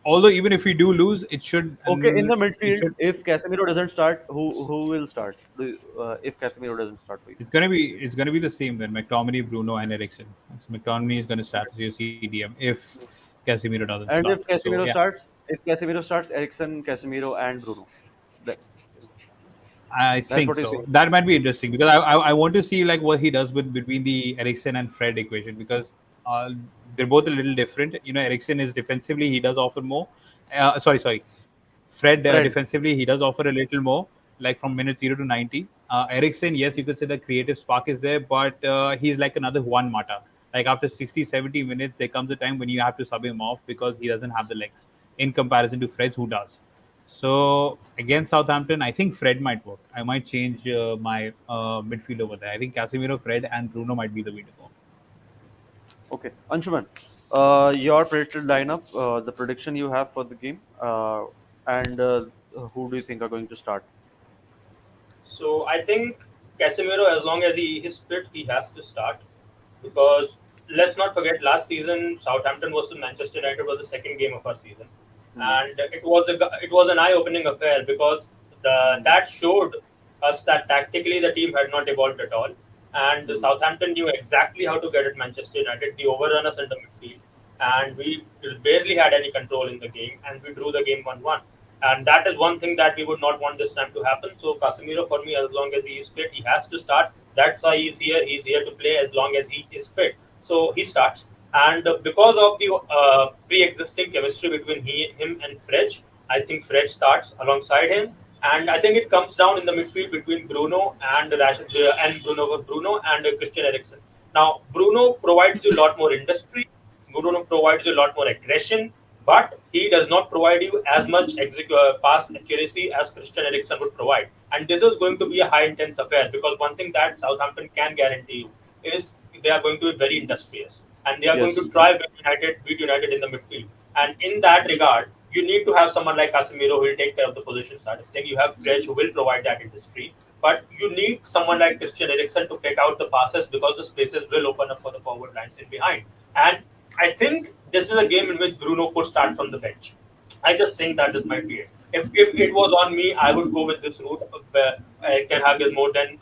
S2: although even if we do lose,
S1: Okay. In the
S2: it
S1: midfield,
S2: should
S1: if Casemiro doesn't start, who will start? If Casemiro doesn't start for you,
S2: it's gonna be the same then. McTominay, Bruno, and Ericsson. So McTominay is going to start
S1: okay.
S2: as your CDM if Casemiro doesn't
S1: And
S2: start. So yeah,
S1: If Casemiro starts, Ericsson, Casemiro, and Bruno. That,
S2: I
S1: that's
S2: think
S1: what you
S2: so.
S1: say.
S2: That might be interesting because I want to see like what he does with between the Ericsson and Fred equation because uh, they're both a little different. Ericsson is defensively he does offer more. Sorry. Fred
S1: Fred.
S2: defensively he does offer a little more, like from minute 0 to 90. Ericsson, yes, you could say the creative spark is there, but he's like another Juan Mata. Like after 60, 70 minutes, there comes a time when you have to sub him off because he doesn't have the legs in comparison to Fred, who does. So against Southampton, I think Fred might work. I might change my midfield over there. I think Casemiro, Fred, and Bruno might be the way to go.
S1: Okay. Anshuman, your predicted lineup, the prediction you have for the game, and who do you think are going to start?
S3: So I think Casemiro, as long as he is fit, he has to start because let's not forget last season Southampton versus Manchester United was the second game of our season,
S1: Hmm.
S3: and it was an eye-opening affair because
S1: Hmm.
S3: that showed us that tactically the team had not evolved at all, and
S1: Hmm.
S3: Southampton knew exactly how to get at Manchester United. The overrun us in the midfield, and we barely had any control in the game, and we drew the game 1-1. And that is one thing that we would not want this time to happen. So Casemiro, for me, as long as he is fit, he has to start. That's why he's here. He's here to play as long as he is fit. So he starts. And because of the pre-existing chemistry between him and Fred, I think Fred starts alongside him. And I think it comes down in the midfield between Bruno and Bruno and Christian Eriksen. Now Bruno provides you a lot more industry. Bruno provides you a lot more aggression, but he does not provide you as much pass accuracy as Christian Eriksen would provide. And this is going to be a high intense affair because one thing that Southampton can guarantee you is they are going to be very industrious and they are going
S1: Yes.
S3: to try beat United in the midfield. And in that regard, you need to have someone like Casemiro who will take care of the position side of thing. You have Fred who will provide that industry. But you need someone like Christian Eriksen to pick out the passes because the spaces will open up for the forward lines in behind. And I think this is a game in which Bruno could start from the bench. I just think that this might be it. If it was on me, I would go with this route. Ten Hag is more than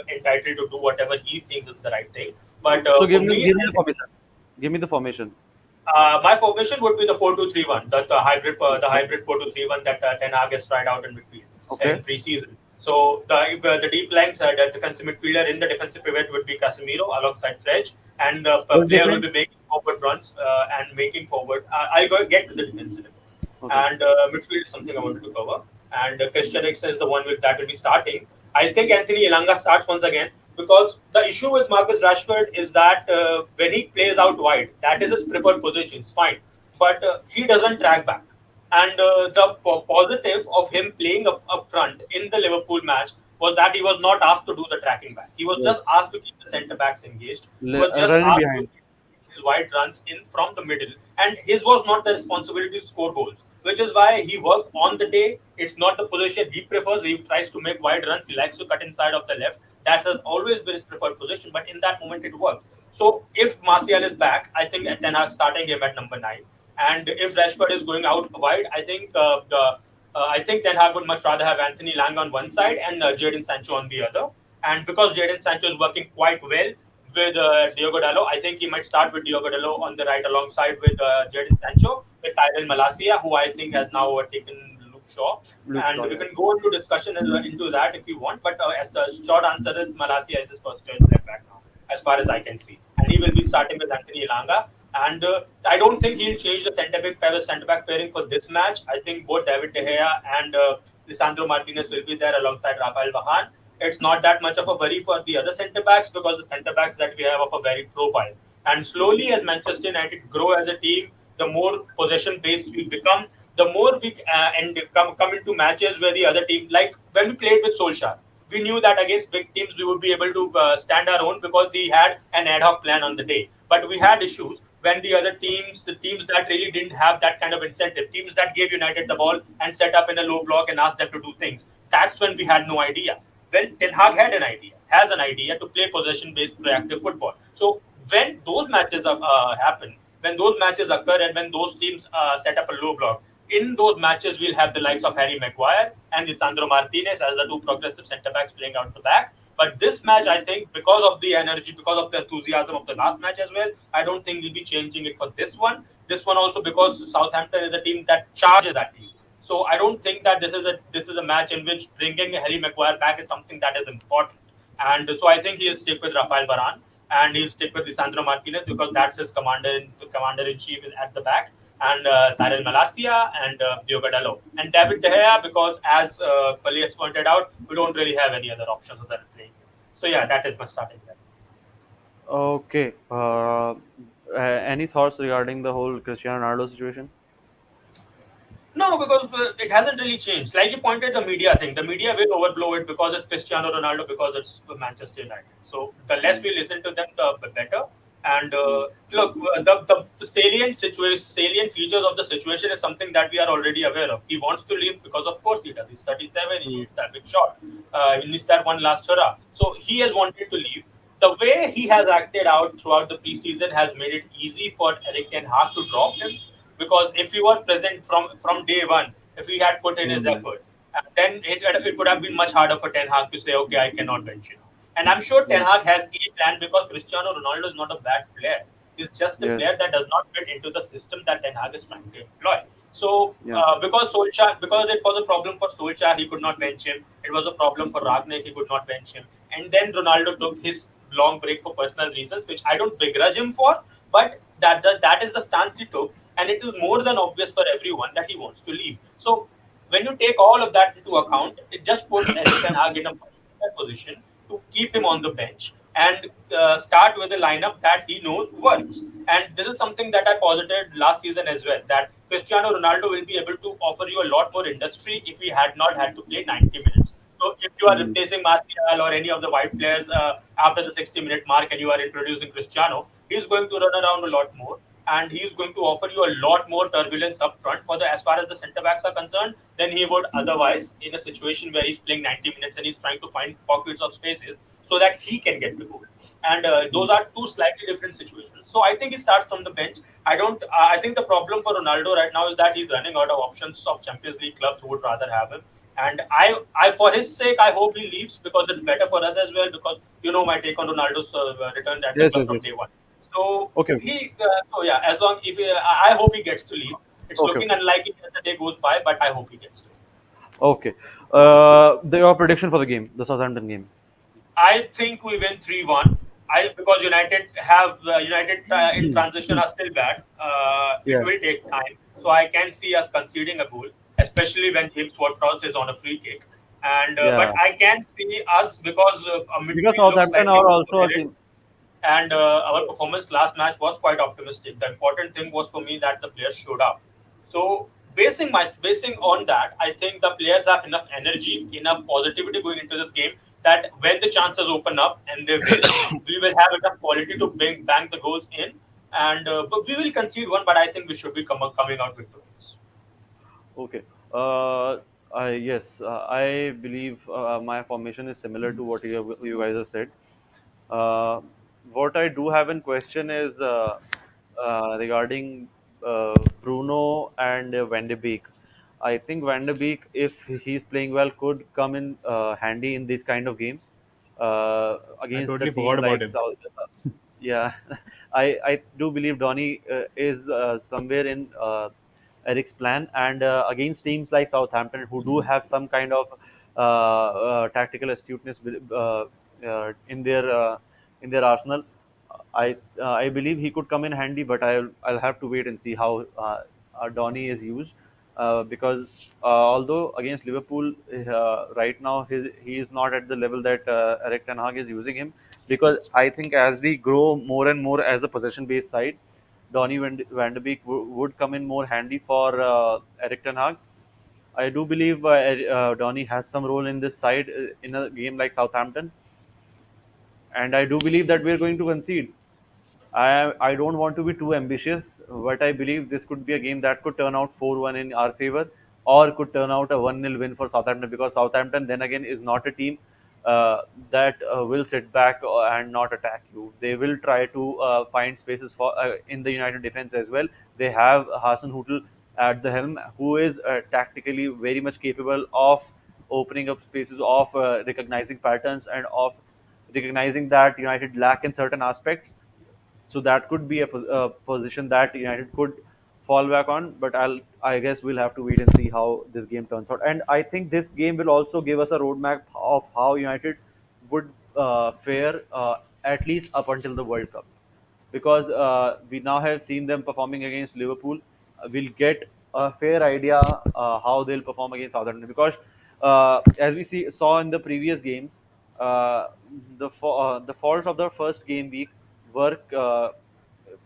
S3: entitled to do whatever he thinks is the right thing. But
S1: So
S3: for me,
S1: give me
S3: I
S1: the
S3: think
S1: formation. Give me the formation.
S3: my formation would be the 4-2-3-1, the hybrid the
S1: Okay.
S3: hybrid 4-2-3-1 that Ten Hag has tried out in midfield
S1: Okay.
S3: in pre-season. So the deep lines, the defensive midfielder in the defensive pivot would be Casemiro alongside Fledge, and the
S1: What's the
S3: player will
S1: difference?
S3: be making forward runs and making forward. Get to the defensive.
S1: Okay.
S3: And midfield is something I wanted to cover. And Christian Eriksen is the one that will be starting. I think Anthony Elanga starts once again because the issue with Marcus Rashford is that when he plays out wide, that is his preferred position. It's fine, but he doesn't track back. And the positive of him playing up front in the Liverpool match was that he was not asked to do the tracking back. He was just
S1: Yes.
S3: asked to keep the centre backs engaged. He was just
S1: Running
S3: asked to
S1: behind.
S3: his wide runs in from the middle, and his was not the responsibility to score goals, which is why he worked on the day. It's not the position he prefers. He tries to make wide runs. He likes to cut inside of the left. That has always been his preferred position, but in that moment it worked. So if Martial is back, I think Ten Hag starting him at number 9, and if Rashford is going out wide, I think Ten Hag would much rather have Anthony Lang on one side and Jadon Sancho on the other. And because Jadon Sancho is working quite well with Diogo Dalot, I think he might start with Diogo Dalot on the right alongside with Jadon Sancho, with Tyrell Malacia, who I think has now overtaken Luke Shaw.
S1: Luke
S3: And
S1: Shaw.
S3: we
S1: Yeah.
S3: can go into discussion into that if you want. But as the short answer is, Malacia is his first choice left back now, as far as I can see. And he will be starting with Anthony Elanga. And I don't think he'll change the centre back pairing for this match. I think both David De Gea and Lisandro Martinez will be there alongside Rafael Varane. It's not that much of a worry for the other centre backs because the centre backs that we have of a varied profile. And slowly, as Manchester United grow as a team, the more possession based we become, the more we and come into matches where the other team, like when we played with Solskjaer, we knew that against big teams we would be able to stand our own because he had an ad hoc plan on the day. But we had issues when the other teams, the teams that really didn't have that kind of incentive, teams that gave United the ball and set up in a low block and asked them to do things. That's when we had no idea. Well, Ten Hag had an idea, has an idea to play possession-based proactive football. So when those matches happen, when those matches occur, and when those teams set up a low block, in those matches we'll have the likes of Harry Maguire and Lisandro Martinez as the two progressive centre backs playing out the back. But this match, I think, because of the energy, because of the enthusiasm of the last match as well, I don't think we'll be changing it for this one. This one also because Southampton is a team that charges at you. So I don't think that this is a match in which bringing Harry Maguire back is something that is important. And so I think he'll stick with Rafael Varane and he'll stick with Lisandro Martinez because that's his commander in chief at the back, and Tyrell Malacia and Diogo Dalot and David De Gea because as Pali has pointed out, we don't really have any other options other than playing him. So yeah, that is my starting line.
S1: Okay. Any thoughts regarding the whole Cristiano Ronaldo situation?
S3: No, because it hasn't really changed. Like you pointed, the media thing. The media will overblow it because it's Cristiano Ronaldo, because it's Manchester United. So the less
S1: Mm.
S3: we listen to them, the better. And
S1: Mm.
S3: look, the salient features of the situation is something that we are already aware of. He wants to leave because, of course, he does. He's 37. He
S1: Mm.
S3: needs that big shot. He needs that one last hurrah. So he has wanted to leave. The way he has acted out throughout the preseason has made it easy for Eric Ten Hag to drop him, because if he were present from day one, if he had put in his
S1: Mm.
S3: effort, then it would have been much harder for Ten Hag to say, okay, I cannot bench you. And I'm sure Ten
S1: Yes.
S3: Hag has a plan because Cristiano Ronaldo is not a bad player. He's just a
S1: Yes.
S3: player that does not fit into the system that Ten Hag is trying to employ. So
S1: Yeah.
S3: because it was a problem for Solskjaer, he could not bench him. It was a problem for Ragnick, he could not bench him. And then Ronaldo took his long break for personal reasons, which I don't begrudge him for, but that is the stance he took, and it is more than obvious for everyone that he wants to leave. So when you take all of that into account, it just puts Eric Ten Hag in a much better position to keep him on the bench and start with a lineup that he knows works. And this is something that I posited last season as well, that Cristiano Ronaldo will be able to offer you a lot more industry if he had not had to play 90 minutes. So if you are
S1: Mm.
S3: replacing Martial or any of the white players after the 60-minute mark and you are introducing Cristiano, he's going to run around a lot more, and he's going to offer you a lot more turbulence up front for the as far as the centre backs are concerned than he would otherwise in a situation where he's playing 90 minutes and he's trying to find pockets of spaces so that he can get the goal. And those
S1: Mm.
S3: are two slightly different situations. So I think he starts from the bench. I don't. I think the problem for Ronaldo right now is that he's running out of options of Champions League clubs who would rather have him. And for his sake, I hope he leaves because it's better for us as well. Because you know my take on Ronaldo's return at the
S1: Yes,
S3: club
S1: yes,
S3: from
S1: yes.
S3: day one. So
S1: Okay,
S3: so yeah, as long if I hope he gets to leave. It's
S1: okay,
S3: looking unlikely as the day goes by, but I hope he gets to.
S1: okay. Your prediction for the game, the Southampton game.
S3: I think we win 3-1. I Because United in transition are still bad. It
S1: Yeah,
S3: will take time, so I can see us conceding a goal, especially when James Ward-Prowse is on a free kick. And but
S1: yeah.
S3: I can see us because our
S1: Because
S3: midfield looks
S1: Southampton
S3: slightly
S1: are also a
S3: overcooked,
S1: team.
S3: and our performance last match was quite optimistic. The important thing was for me that the players showed up. So basing on that, I think the players have enough energy, enough positivity going into this game that when the chances open up, and they we will have enough quality to bang the goals in, and but we will concede one. But I think we should be coming out victorious.
S1: Okay. Yes, I believe my formation is similar to what you guys have said. Uh, what I do have in question is regarding Bruno and Van de Beek. I think Van de Beek, if he's playing well, could come in handy in these kind of games
S2: I
S1: against the
S2: totally forgot
S1: team
S2: about
S1: like
S2: him.
S1: South. Yeah, I do believe Donny is somewhere in Eric's plan, and against teams like Southampton who do have some kind of tactical astuteness in their arsenal. I believe he could come in handy, but I'll have to wait and see how Donny is used. Because although against Liverpool right now he is not at the level that Eric Ten Hag is using him, because I think as we grow more and more as a possession based side, Donny Van de Beek would come in more handy for Eric Ten Hag. I do believe Donny has some role in this side in a game like Southampton, and I do believe that we're going to concede. I don't want to be too ambitious, but I believe this could be a game that could turn out 4-1 in our favor, or could turn out a 1-0 win for Southampton, because Southampton then again is not a team that will sit back and not attack you. They will try to find spaces for in the United defense as well. They have Hassan Hootel at the helm, who is tactically very much capable of opening up spaces, of recognizing patterns, and of recognizing that United lack in certain aspects. So that could be a position that United could fall back on. But I guess we'll have to wait and see how this game turns out. And I think this game will also give us a roadmap of how United would fare at least up until the World Cup, because we now have seen them performing against Liverpool. We'll get a fair idea how they'll perform against Southampton, because as we saw in the previous games, uh, the faults of the first game week were uh,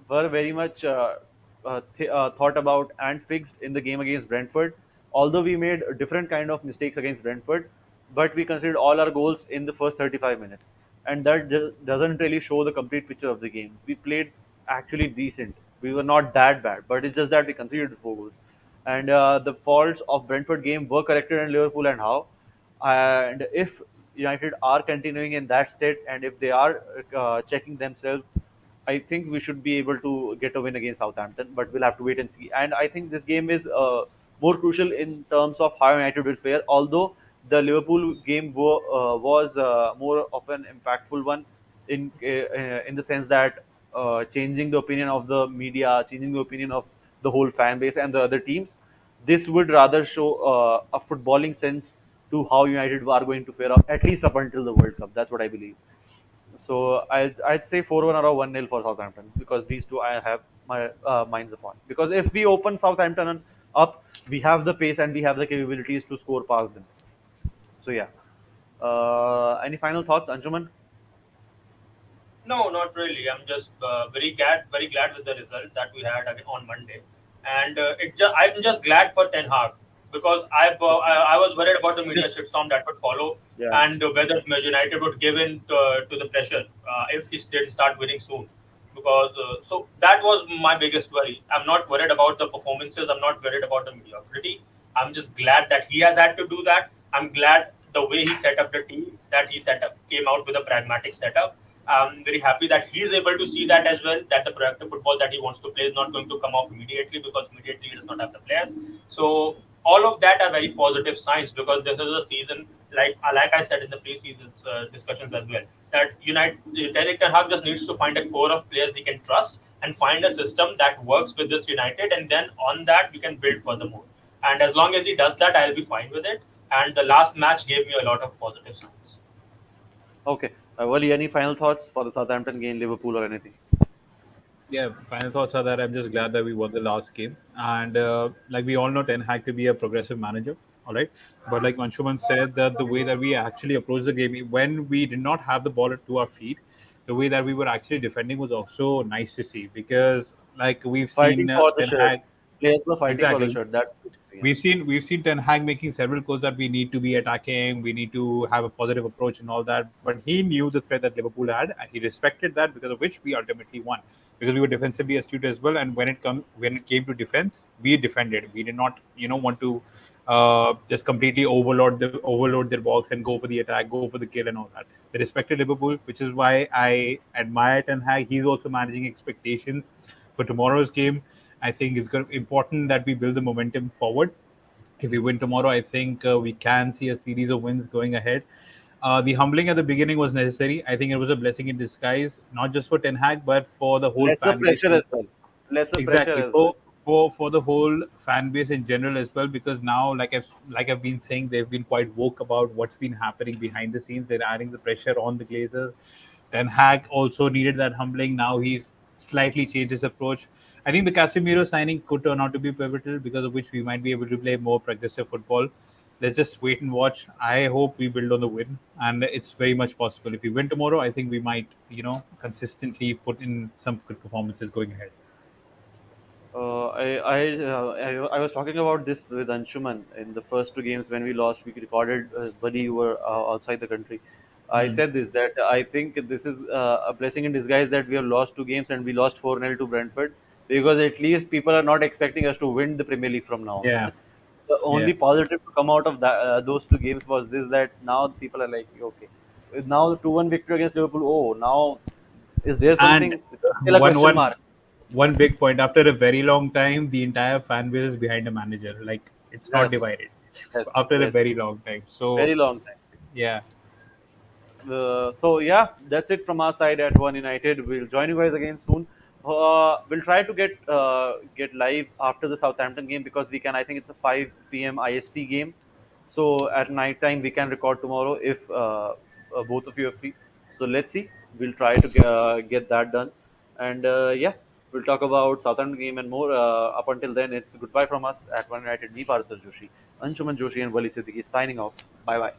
S1: were very much thought about and fixed in the game against Brentford. Although we made a different kind of mistakes against Brentford, but we considered all our goals in the first 35 minutes, and that doesn't really show the complete picture of the game. We played actually decent. We were not that bad, but it's just that we conceded 4 goals. And the faults of Brentford game were corrected in Liverpool, and how. And if United are continuing in that state, and if they are checking themselves, I think we should be able to get a win against Southampton, but we'll have to wait and see. And I think this game is more crucial in terms of how United will fare. Although the Liverpool game was more of an impactful one in the sense that changing the opinion of the media, changing the opinion of the whole fan base and the other teams. This would rather show a footballing sense to how United are going to fare, at least up until the World Cup. That's what I believe. So I'd say 4-1 or a 1-0 for Southampton, because these two I have my minds upon. Because if we open Southampton up, we have the pace and we have the capabilities to score past them. So yeah. Any final thoughts, Anshuman?
S3: No, not really. I'm just very glad with the result that we had on Monday, and I'm just glad for Ten Hag because I was worried about the media shitstorm that would follow,
S1: Yeah.
S3: and whether United would give in to the pressure if he didn't start winning soon. Because so that was my biggest worry. I'm not worried about the performances. I'm not worried about the mediocrity. I'm just glad that he has had to do that. I'm glad the way he set up the team, that he set up came out with a pragmatic setup. I'm very happy that he's able to see that as well. That the proactive football that he wants to play is not going to come off immediately because immediately he does not have the players. So all of that are very positive signs, because this is a season, like I said in the preseason discussions as well, that United Eric Ten Hag just needs to find a core of players he can trust and find a system that works with this United, and then on that we can build furthermore. And as long as he does that, I'll be fine with it. And the last match gave me a lot of positive signs.
S1: Okay. Wally, any final thoughts for the Southampton game, Liverpool, or anything?
S2: Yeah, final thoughts are that I'm just glad that we won the last game, and like we all know, Ten Hag to be a progressive manager. All right, but like Anshuman said, that the way that we actually approached the game, when we did not have the ball to our feet, the way that we were actually defending was also nice to see, because like we've
S1: Fighting
S2: seen
S1: for the
S2: Ten
S1: shirt.
S2: Hag.
S1: Players were fighting for the
S2: Exactly.
S1: shirt. That's good to see, yeah.
S2: We've seen Ten Hag making several calls that we need to be attacking, we need to have a positive approach and all that. But he knew the threat that Liverpool had, and he respected that, because of which we ultimately won. Because we were defensively astute as well, and when it came to defense, we defended. We did not, want to just completely overload their box and go for the attack, go for the kill and all that. They respected Liverpool, which is why I admire Ten Hag. He's also managing expectations for tomorrow's game. I think it's important that we build the momentum forward. If we win tomorrow, I think we can see a series of wins going ahead. The humbling at the beginning was necessary. I think it was a blessing in disguise, not just for Ten Hag, but for the whole
S1: Lesser
S2: fan base.
S1: pressure as well. Lesser pressure
S2: Exactly,
S1: as well.
S2: for the whole fan base in general as well, because now, like I've been saying, they've been quite woke about what's been happening behind the scenes. They're adding the pressure on the Glazers. Ten Hag also needed that humbling. Now he's slightly changed his approach. I think the Casemiro signing could turn out to be pivotal, because of which we might be able to play more progressive football. Let's just wait and watch. I hope we build on the win, and it's very much possible. If we win tomorrow, I think we might, consistently put in some good performances going ahead.
S1: I was talking about this with Anshuman in the first two games when we lost. We recorded, buddy, you were outside the country. I
S2: Hmm.
S1: said this, that I think this is a blessing in disguise that we have lost two games and we lost 4-0 to Brentford, because at least people are not expecting us to win the Premier League from now
S2: Yeah,
S1: on. The
S2: yeah.
S1: only positive to come out of those two games was this, that now people are like, okay, now the 2-1 victory against Liverpool. Oh, now is there
S2: And
S1: something? Still a
S2: one
S1: question
S2: one
S1: mark.
S2: one big point. After a very long time, the entire fan base is behind a manager. Like, it's not
S1: Yes,
S2: divided.
S1: yes,
S2: After a
S1: yes.
S2: very long time. So
S1: Very long time.
S2: yeah.
S1: So yeah, that's it from our side at One United. We'll join you guys again soon. We'll try to get live after the Southampton game, because we can. I think it's a 5 p.m. IST game. So at night time we can record tomorrow if both of you are free. So let's see. We'll try to get that done. And yeah, we'll talk about Southampton game and more. Up until then, it's goodbye from us at One United. Me, Parthas Joshi, Anshuman Joshi, and Wali Siddiqui signing off. Bye bye.